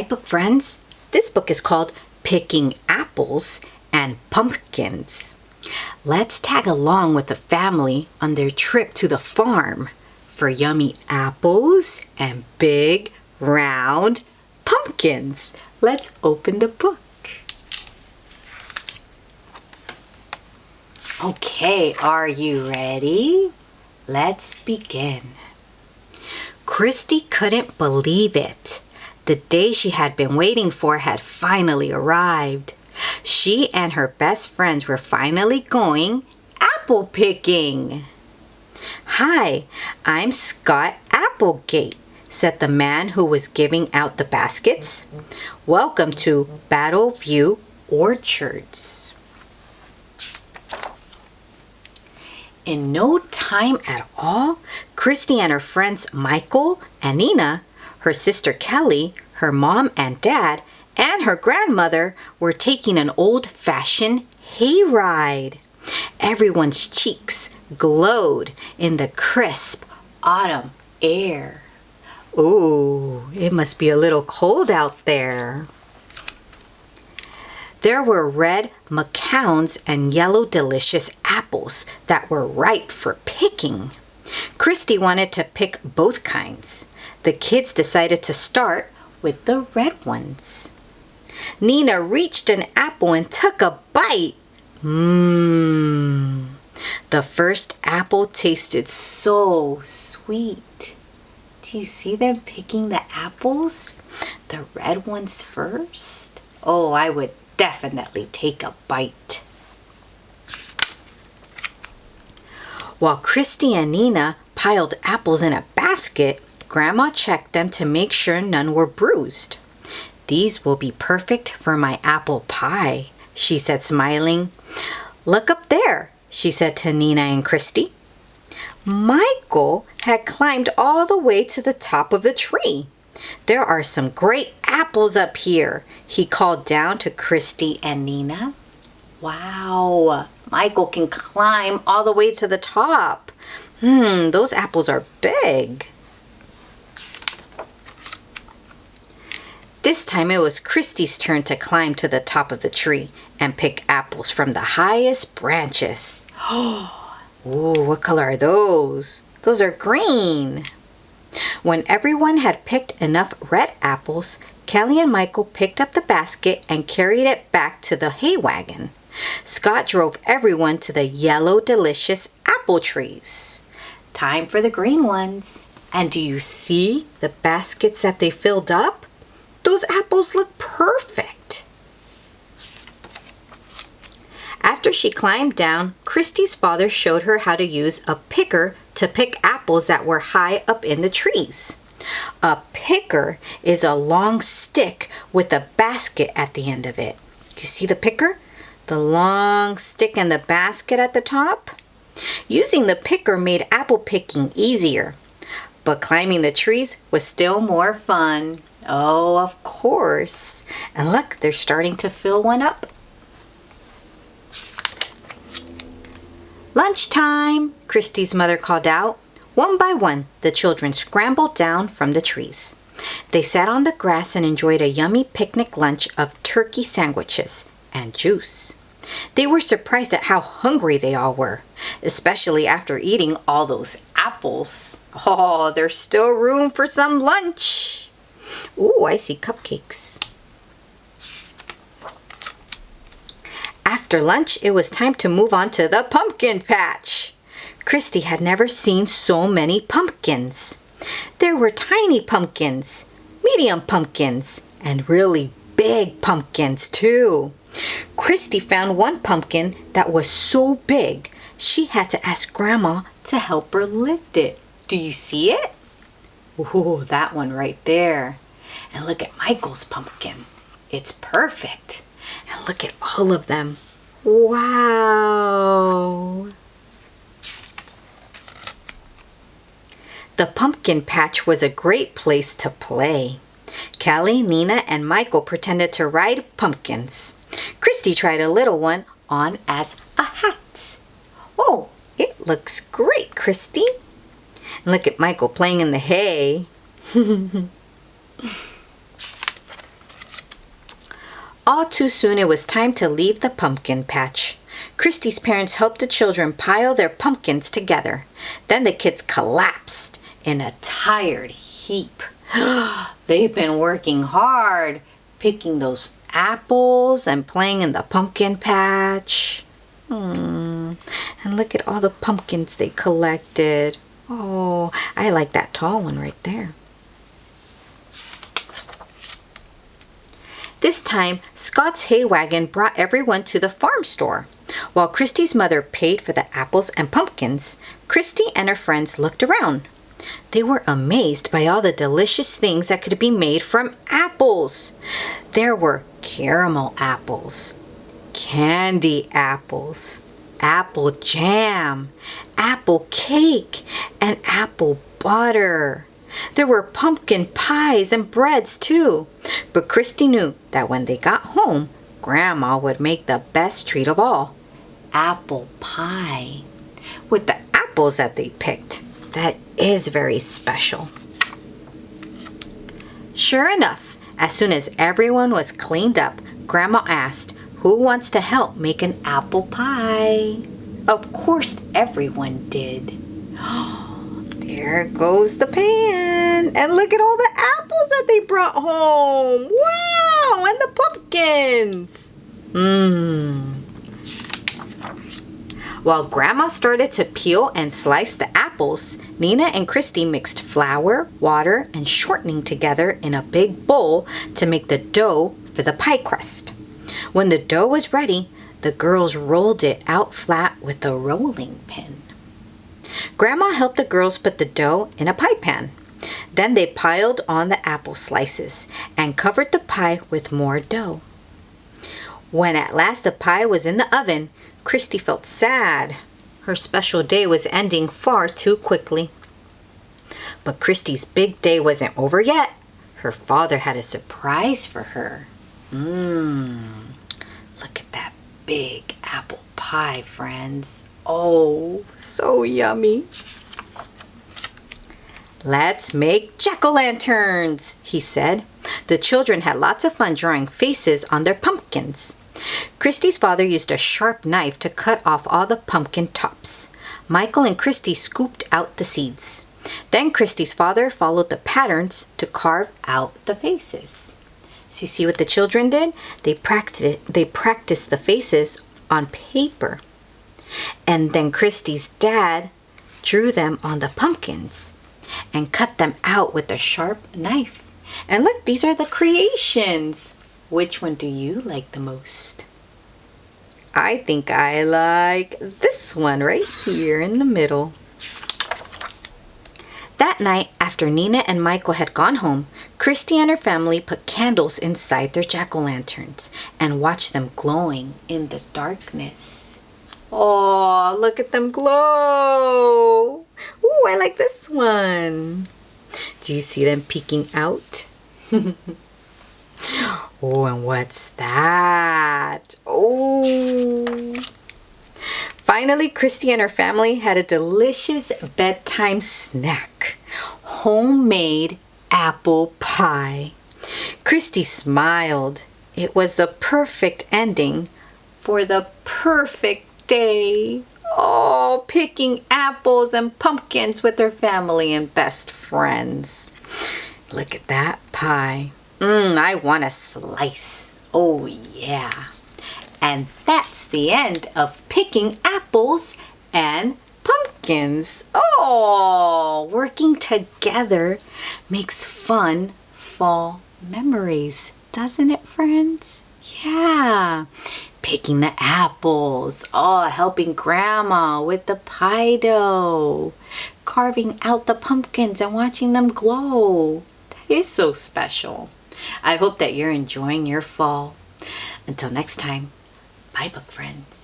right book, friends? This book is called Picking Apples and Pumpkins. Let's tag along with the family on their trip to the farm for yummy apples and big, round pumpkins. Let's open the book. Okay, are you ready? Let's begin. Kristy couldn't believe it. The day she had been waiting for had finally arrived. She and her best friends were finally going apple picking. "Hi, I'm Scott Applegate," said the man who was giving out the baskets. "Welcome to Battleview Orchards." In no time at all, Kristy and her friends Michael and Nina, her sister Kelly, her mom and dad, and her grandmother were taking an old-fashioned hayride. Everyone's cheeks glowed in the crisp autumn air. Ooh, it must be a little cold out there. There were red McCowns and yellow delicious apples that were ripe for picking. Kristy wanted to pick both kinds. The kids decided to start with the red ones. Nina reached an apple and took a bite. The first apple tasted so sweet. Do you see them picking the apples? The red ones first? Oh, I would definitely take a bite. While Kristy and Nina piled apples in a basket, Grandma checked them to make sure none were bruised. "These will be perfect for my apple pie," she said, smiling. "Look up there," she said to Nina and Kristy. Michael had climbed all the way to the top of the tree. "There are some great apples up here," he called down to Kristy and Nina. Wow, Michael can climb all the way to the top. Those apples are big. This time it was Kristy's turn to climb to the top of the tree and pick apples from the highest branches. Ooh, what color are those? Those are green. When everyone had picked enough red apples, Kelly and Michael picked up the basket and carried it back to the hay wagon. Scott drove everyone to the yellow, delicious apple trees. Time for the green ones. And do you see the baskets that they filled up? Those apples look perfect. After she climbed down, Kristy's father showed her how to use a picker to pick apples that were high up in the trees. A picker is a long stick with a basket at the end of it. You see the picker? The long stick and the basket at the top? Using the picker made apple picking easier, but climbing the trees was still more fun. Oh, of course. And look, they're starting to fill one up. "Lunchtime," Kristy's mother called out. One by one, the children scrambled down from the trees. They sat on the grass and enjoyed a yummy picnic lunch of turkey sandwiches and juice. They were surprised at how hungry they all were, especially after eating all those apples. Oh, there's still room for some lunch. Ooh, I see cupcakes. After lunch, it was time to move on to the pumpkin patch. Kristy had never seen so many pumpkins. There were tiny pumpkins, medium pumpkins, and really big pumpkins too. Kristy found one pumpkin that was so big, she had to ask Grandma to help her lift it. Do you see it? Ooh, that one right there. And look at Michael's pumpkin. It's perfect. And look at all of them. Wow! The pumpkin patch was a great place to play. Callie, Nina, and Michael pretended to ride pumpkins. Kristy tried a little one on as a hat. Oh, it looks great, Kristy. And look at Michael playing in the hay. All too soon it was time to leave the pumpkin patch. Kristy's parents helped the children pile their pumpkins together. Then the kids collapsed in a tired heap. They've been working hard, picking those apples and playing in the pumpkin patch. And look at all the pumpkins they collected. Oh, I like that tall one right there. This time, Scott's hay wagon brought everyone to the farm store. While Kristy's mother paid for the apples and pumpkins, Kristy and her friends looked around. They were amazed by all the delicious things that could be made from apples. There were caramel apples, candy apples, apple jam, apple cake, and apple butter. There were pumpkin pies and breads too. But Kristy knew that when they got home, Grandma would make the best treat of all, apple pie, with the apples that they picked. That is very special. Sure enough, as soon as everyone was cleaned up, Grandma asked, "Who wants to help make an apple pie?" Of course everyone did. There goes the pan. And look at all the apples that they brought home. Wow! And the pumpkins. While Grandma started to peel and slice the apples, Nina and Kristy mixed flour, water, and shortening together in a big bowl to make the dough for the pie crust. When the dough was ready, the girls rolled it out flat with a rolling pin. Grandma helped the girls put the dough in a pie pan. Then they piled on the apple slices and covered the pie with more dough. When at last the pie was in the oven, Kristy felt sad. Her special day was ending far too quickly. But Kristy's big day wasn't over yet. Her father had a surprise for her. Look at that big apple pie, friends. Oh, so yummy. "Let's make jack-o'-lanterns," he said. The children had lots of fun drawing faces on their pumpkins. Kristy's father used a sharp knife to cut off all the pumpkin tops. Michael and Kristy scooped out the seeds. Then Kristy's father followed the patterns to carve out the faces. So you see what the children did? They practiced the faces on paper. And then Kristy's dad drew them on the pumpkins and cut them out with a sharp knife. And look, these are the creations. Which one do you like the most? I think I like this one right here in the middle. That night, after Nina and Michael had gone home, Kristy and her family put candles inside their jack-o'-lanterns and watched them glowing in the darkness. Oh, look at them glow. Ooh, I like this one. Do you see them peeking out? Oh, and what's that? Oh. Finally, Kristy and her family had a delicious bedtime snack. Homemade apple pie. Kristy smiled. It was the perfect ending for the perfect day. Oh, picking apples and pumpkins with her family and best friends. Look at that pie. I want a slice. Oh, yeah. And that's the end of picking apples and pumpkins. Oh, working together makes fun fall memories, doesn't it, friends? Yeah. Picking the apples. Oh, helping Grandma with the pie dough. Carving out the pumpkins and watching them glow. That is so special. I hope that you're enjoying your fall. Until next time, bye, book friends.